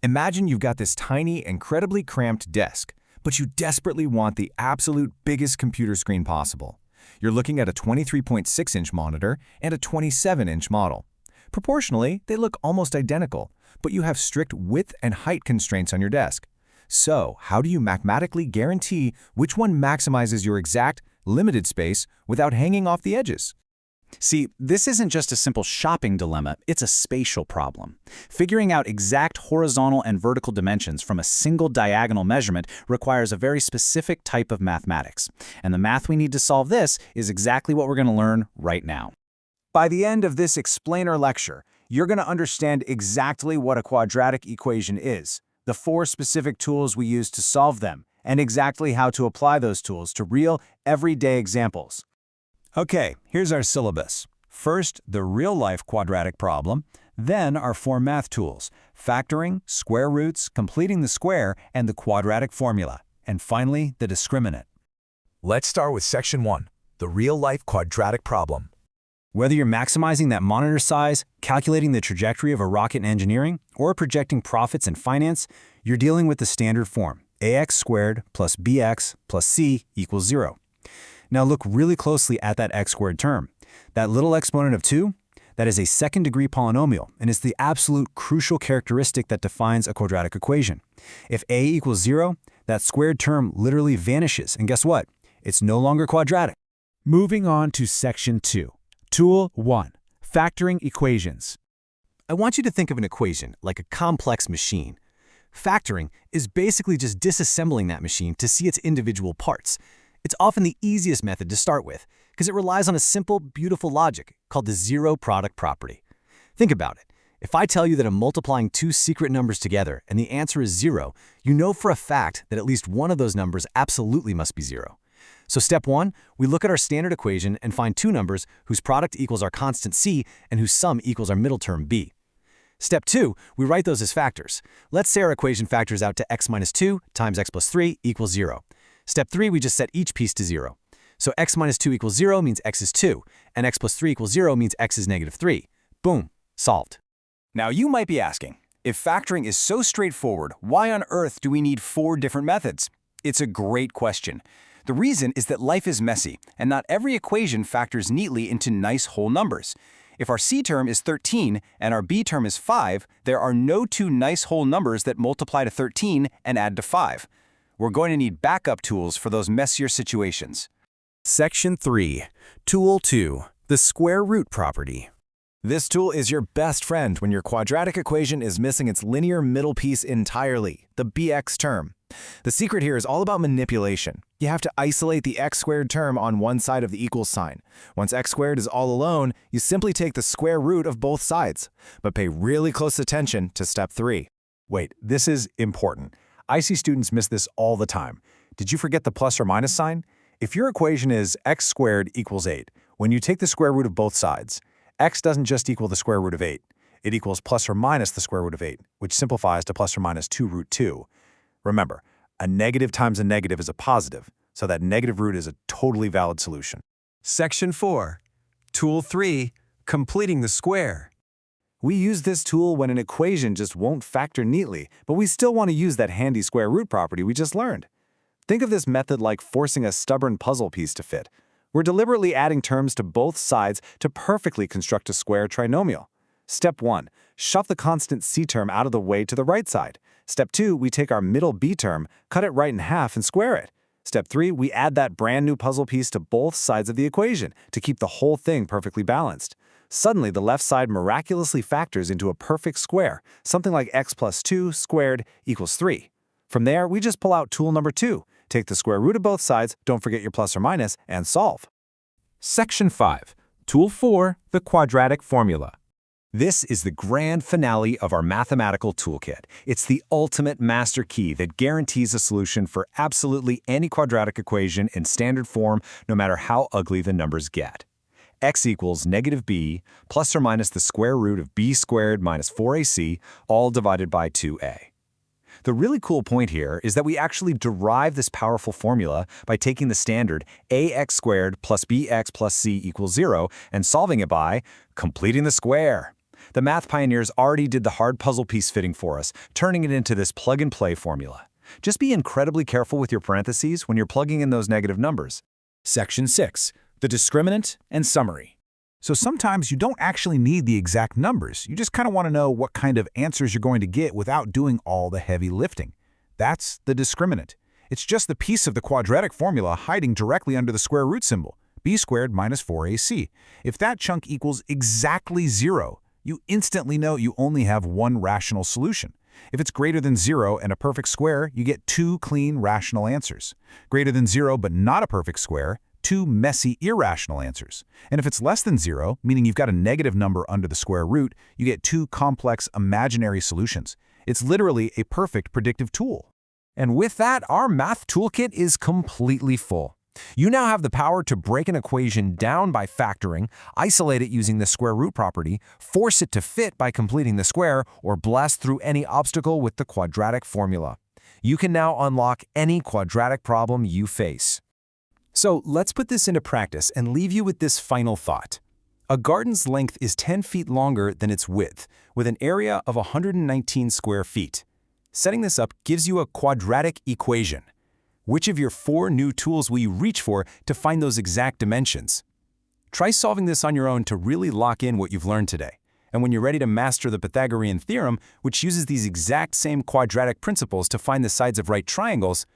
Imagine you've got this tiny, incredibly cramped desk, but you desperately want the absolute biggest computer screen possible. You're looking at a 23.6-inch monitor and a 27-inch model. Proportionally, they look almost identical, but you have strict width and height constraints on your desk. So, how do you mathematically guarantee which one maximizes your exact, limited space without hanging off the edges? See, this isn't just a simple shopping dilemma, it's a spatial problem. Figuring out exact horizontal and vertical dimensions from a single diagonal measurement requires a very specific type of mathematics. And the math we need to solve this is exactly what we're going to learn right now. By the end of this explainer lecture, you're going to understand exactly what a quadratic equation is, the 4 specific tools we use to solve them, and exactly how to apply those tools to real, everyday examples. Okay, here's our syllabus. First, the real-life quadratic problem, then our 4 math tools, factoring, square roots, completing the square, and the quadratic formula, and finally, the discriminant. Let's start with Section 1, the real-life quadratic problem. Whether you're maximizing that monitor size, calculating the trajectory of a rocket in engineering, or projecting profits in finance, you're dealing with the standard form, ax squared plus bx plus c equals 0. Now look really closely at that x squared term. That little exponent of 2, that is a second-degree polynomial, and it's the absolute crucial characteristic that defines a quadratic equation. If a equals 0, that squared term literally vanishes, and guess what? It's no longer quadratic. Moving on to Section 2. Tool 1. Factoring equations. I want you to think of an equation like a complex machine. Factoring is basically just disassembling that machine to see its individual parts. It's often the easiest method to start with because it relies on a simple, beautiful logic called the zero product property. Think about it. If I tell you that I'm multiplying 2 secret numbers together and the answer is 0, you know for a fact that at least one of those numbers absolutely must be 0. So step 1, we look at our standard equation and find 2 numbers whose product equals our constant c and whose sum equals our middle term b. Step 2, we write those as factors. Let's say our equation factors out to x minus 2 times x plus 3 equals 0. Step 3, we just set each piece to 0. So x minus 2 equals 0 means x is 2, and x plus 3 equals 0 means x is negative 3. Boom, solved. Now you might be asking, if factoring is so straightforward, why on earth do we need 4 different methods? It's a great question. The reason is that life is messy, and not every equation factors neatly into nice whole numbers. If our c term is 13 and our b term is 5, there are no 2 nice whole numbers that multiply to 13 and add to 5. We're going to need backup tools for those messier situations. Section 3. Tool 2. The square root property. This tool is your best friend when your quadratic equation is missing its linear middle piece entirely, the bx term. The secret here is all about manipulation. You have to isolate the x squared term on one side of the equals sign. Once x squared is all alone, you simply take the square root of both sides. But pay really close attention to step 3. Wait, this is important. I see students miss this all the time. Did you forget the plus or minus sign? If your equation is x squared equals 8, when you take the square root of both sides, x doesn't just equal the square root of 8. It equals plus or minus the square root of 8, which simplifies to plus or minus 2 root 2. Remember, a negative times a negative is a positive, so that negative root is a totally valid solution. Section 4. Tool 3. Completing the square. We use this tool when an equation just won't factor neatly, but we still want to use that handy square root property we just learned. Think of this method like forcing a stubborn puzzle piece to fit. We're deliberately adding terms to both sides to perfectly construct a square trinomial. Step 1, shove the constant c term out of the way to the right side. Step 2, we take our middle b term, cut it right in half and square it. Step 3, we add that brand new puzzle piece to both sides of the equation to keep the whole thing perfectly balanced. Suddenly, the left side miraculously factors into a perfect square, something like x plus 2 squared equals 3. From there, we just pull out tool number 2, take the square root of both sides, don't forget your plus or minus, and solve. Section 5. Tool 4. The quadratic formula. This is the grand finale of our mathematical toolkit. It's the ultimate master key that guarantees a solution for absolutely any quadratic equation in standard form, no matter how ugly the numbers get. X equals negative b plus or minus the square root of b squared minus 4ac, all divided by 2a. The really cool point here is that we actually derive this powerful formula by taking the standard ax squared plus bx plus c equals 0 and solving it by completing the square. The math pioneers already did the hard puzzle piece fitting for us, turning it into this plug-and-play formula. Just be incredibly careful with your parentheses when you're plugging in those negative numbers. Section 6. The discriminant and summary. So sometimes you don't actually need the exact numbers. You just kind of want to know what kind of answers you're going to get without doing all the heavy lifting. That's the discriminant. It's just the piece of the quadratic formula hiding directly under the square root symbol, b squared minus 4ac. If that chunk equals exactly 0, you instantly know you only have one rational solution. If it's greater than 0 and a perfect square, you get 2 clean rational answers. Greater than 0 but not a perfect square, 2 messy irrational answers. And if it's less than 0, meaning you've got a negative number under the square root, you get 2 complex imaginary solutions. It's literally a perfect predictive tool. And with that, our math toolkit is completely full. You now have the power to break an equation down by factoring, isolate it using the square root property, force it to fit by completing the square, or blast through any obstacle with the quadratic formula. You can now unlock any quadratic problem you face. So let's put this into practice and leave you with this final thought. A garden's length is 10 feet longer than its width, with an area of 119 square feet. Setting this up gives you a quadratic equation. Which of your 4 new tools will you reach for to find those exact dimensions? Try solving this on your own to really lock in what you've learned today. And when you're ready to master the Pythagorean Theorem, which uses these exact same quadratic principles to find the sides of right triangles,